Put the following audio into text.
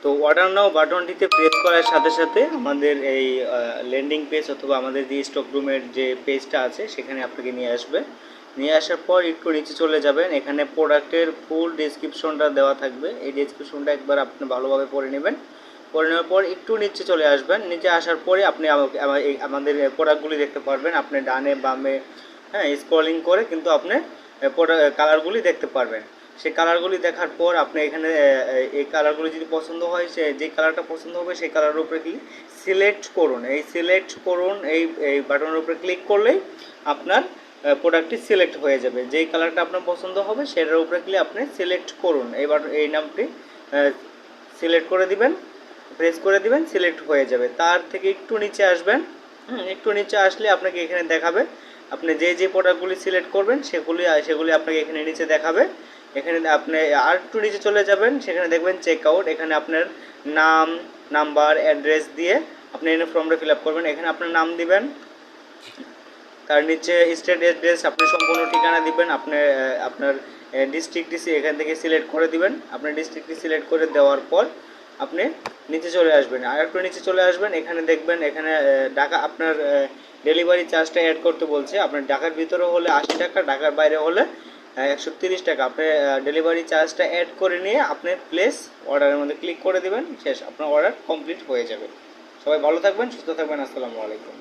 তো অর্ডার নাও বাটনটিতে প্রেস করার সাথে সাথে আমাদের এই ল্যান্ডিং পেজ অথবা আমাদের যে স্টক রুমের যে পেজটা আছে সেখানে আপনাকে নিয়ে আসবে। নিয়ে আসার পর একটু নিচে চলে যাবেন, এখানে প্রোডাক্টের ফুল ডেসক্রিপশনটা দেওয়া থাকবে। এই ডেসক্রিপশনটা একবার আপনি ভালোভাবে পড়ে নেবেন। পড়ে নেওয়ার পর একটু নিচে চলে আসবেন। নিচে আসার পরে আপনি আমাদের প্রোডাক্টগুলি দেখতে পারবেন। আপনি ডানে বামে হ্যাঁ স্ক্রলিং করে কিন্তু আপনি কালারগুলি দেখতে পারবেন। সেই কালারগুলি দেখার পর আপনি এখানে এই কালারগুলি যদি পছন্দ হয়, সে যে কালারটা পছন্দ হবে সেই কালারের উপরে ক্লিক সিলেক্ট করুন। এই সিলেক্ট করুন এই বাটনের উপরে ক্লিক করলেই আপনার প্রোডাক্টটি সিলেক্ট হয়ে যাবে। যেই কালারটা আপনার পছন্দ হবে সেটার উপরে ক্লিক আপনি সিলেক্ট করুন। এইবার এই নামটি সিলেক্ট করে দিবেন, প্রেস করে দিবেন, সিলেক্ট হয়ে যাবে। তার থেকে একটু নিচে আসবেন। একটু নিচে আসলে আপনাকে এখানে দেখাবে আপনি যে প্রোডাক্টগুলি সিলেক্ট করবেন সেগুলি আপনাকে এখানে নিচে দেখাবে। এখানে আপনি আর একটু নিচে চলে যাবেন, সেখানে দেখবেন চেক আউট। এখানে আপনার নাম, নাম্বার, অ্যাড্রেস দিয়ে আপনি এখানে ফর্মটা ফিল আপ করবেন। এখানে আপনার নাম দিবেন, তার নিচে স্টেট অ্যাড্রেস আপনি সম্পূর্ণ ঠিকানা দিবেন। আপনার ডিস্ট্রিক্টটি এখান থেকে সিলেক্ট করে দিবেন। আপনার ডিস্ট্রিক্টটি সিলেক্ট করে দেওয়ার পর আপনি নিচে চলে আসবেন। আর একটু নিচে চলে আসবেন, এখানে দেখবেন এখানে ঢাকা আপনার ডেলিভারি চার্জটা অ্যাড করতে বলছে। আপনার ঢাকার ভিতরে হলে 80 টাকা, ঢাকার বাইরে হলে 130 টাকা। আপনি ডেলিভারি চার্জটা অ্যাড করে নিয়ে আপনি প্লেস অর্ডারের মধ্যে ক্লিক করে দিবেন। শেষ, আপনার অর্ডার কমপ্লিট হয়ে যাবে। সবাই ভালো থাকবেন, সুস্থ থাকবেন। আসসালামু আলাইকুম।